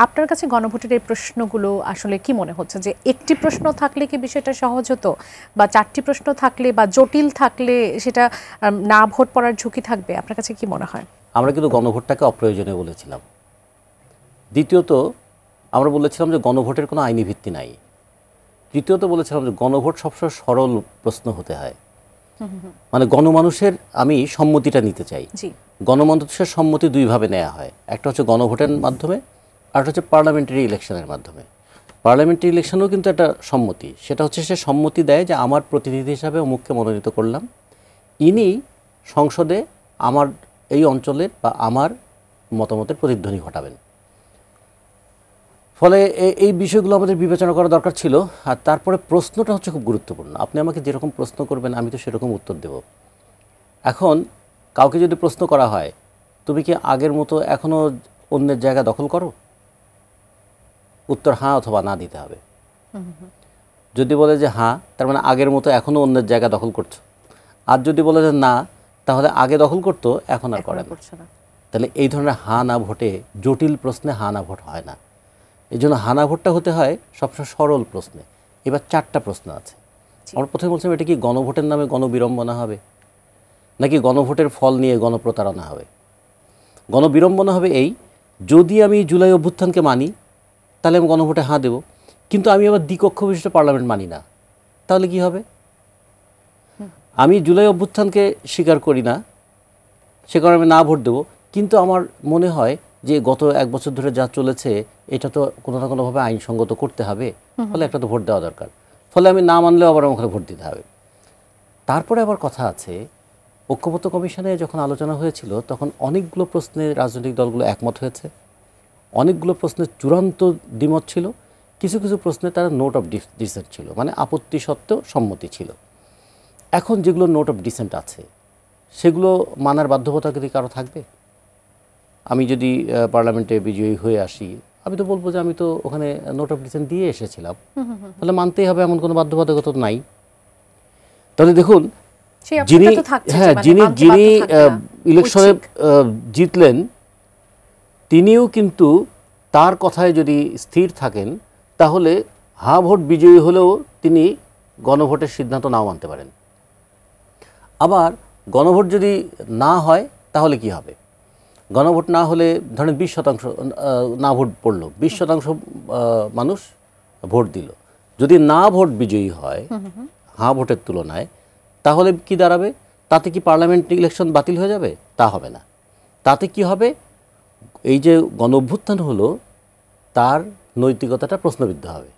আপনার কাছে গণভোটের এই প্রশ্নগুলো আসলে কি মনে হচ্ছে যে একটি প্রশ্ন থাকলে কি বিষয়টা সহজ হতো, বা চারটি প্রশ্ন থাকলে বা জটিল থাকলে সেটা না ভোট পড়ার ঝুঁকি থাকবে? আপনার কাছে কি মনে হয়? আমরা কিন্তু গণভোটটাকে অপ্রয়োজনীয় বলেছিলাম। দ্বিতীয়ত আমরা বলেছিলাম যে গণভোটের কোনো আইনি ভিত্তি নাই। তৃতীয়ত বলেছিলাম যে গণভোট সবসময় সরল প্রশ্ন হতে হয়, মানে গণমানুষের আমি সম্মতিটা নিতে চাই। গণমানুষের সম্মতি দুইভাবে নেওয়া হয়, একটা হচ্ছে গণভোটের মাধ্যমে, আর হচ্ছে পার্লামেন্টারি ইলেকশনের মাধ্যমে। পার্লামেন্টারি ইলেকশনেও কিন্তু একটা সম্মতি, সেটা হচ্ছে সে সম্মতি দেয় যে আমার প্রতিনিধি হিসাবে অমুককে মনোনীত করলাম, ইনি সংসদে আমার এই অঞ্চলের বা আমার মতামতের প্রতিধ্বনি ঘটাবেন। ফলে এই বিষয়গুলো আমাদের বিবেচনা করা দরকার ছিল। আর তারপরে প্রশ্নটা হচ্ছে খুব গুরুত্বপূর্ণ। আপনি আমাকে যেরকম প্রশ্ন করবেন আমি তো সেরকম উত্তর দেব। এখন কাউকে যদি প্রশ্ন করা হয় তুমি কি আগের মতো এখনও অন্যের জায়গা দখল করো, উত্তর হ্যাঁ অথবা না দিতে হবে। যদি বলে যে হ্যাঁ, তার মানে আগের মতো এখনও অন্যের জায়গা দখল করছো। আর যদি বলে যে না, তাহলে আগে দখল করতো এখন আর করে না। তাহলে এই ধরনের হ্যাঁ না ভোটে, জটিল প্রশ্নে হ্যাঁ না ভোট হয় না। এই জন্য হানা ভোটটা হতে হয় সবসময় সরল প্রশ্নে। এবার চারটা প্রশ্ন আছে। আমরা প্রথমে বলছিলাম এটা কি গণভোটের নামে গণবিড়ম্বনা হবে, নাকি গণভোটের ফল নিয়ে গণপ্রতারণা হবে? গণবিড়ম্বনা হবে এই, যদি আমি জুলাই অভ্যুত্থানকে মানি তাহলে আমি গণভোটে হাঁ দেব, কিন্তু আমি আবার দ্বিকক্ষ বিশিষ্ট পার্লামেন্ট মানি না, তাহলে কি হবে? আমি জুলাই অভ্যুত্থানকে স্বীকার করি না, সে কারণে আমি না ভোট দেব, কিন্তু আমার মনে হয় যে গত এক বছর ধরে যা চলেছে এটা তো কোনো না কোনোভাবে আইনসঙ্গত করতে হবে, ফলে একটা তো ভোট দেওয়া দরকার, ফলে আমি না মানলেও আবার আমাকে ভোট দিতে হবে। তারপরে আবার কথা আছে, ঐক্যমত্য কমিশনে যখন আলোচনা হয়েছিল তখন অনেকগুলো প্রশ্নে রাজনৈতিক দলগুলো একমত হয়েছে, অনেকগুলো প্রশ্নের চূড়ান্ত দ্বিমত ছিল, কিছু কিছু প্রশ্নে তারা নোট অফ ডিসেন্ট ছিল, মানে আপত্তি সত্ত্বেও সম্মতি ছিল। এখন যেগুলো নোট অফ ডিসেন্ট আছে সেগুলো মানার বাধ্যবাধকতা যদি কারো থাকবে? আমি যদি পার্লামেন্টে বিজয়ী হয়ে আসি, আমি তো বলবো যে আমি তো ওখানে নোট অফ ডিসেন্ট দিয়ে এসেছিলাম, তাহলে মানতেই হবে, এমন কোনো বাধ্যবাধকতা নাই। তাহলে দেখুন, যিনি যিনি ইলেকশনে জিতলেন তিনিও কিন্তু তার কথায় যদি স্থির থাকেন তাহলে হ্যাঁ ভোট বিজয়ী হলেও তিনি গণভোটের সিদ্ধান্ত নাও মানতে পারেন। আবার গণভোট যদি না হয় তাহলে কি হবে? গণভোট না হলে ধরেন 20% না ভোট পড়লো, 20% মানুষ ভোট দিল, যদি না ভোট বিজয়ী হয় হ্যাঁ ভোটের তুলনায়, তাহলে কি দাঁড়াবে? তাতে কি পার্লামেন্ট ইলেকশন বাতিল হয়ে যাবে? তা হবে না। তাতে কি হবে? এই যে গণ অভ্যুত্থান হলো তার নৈতিকতাটা প্রশ্নবিদ্ধ হবে।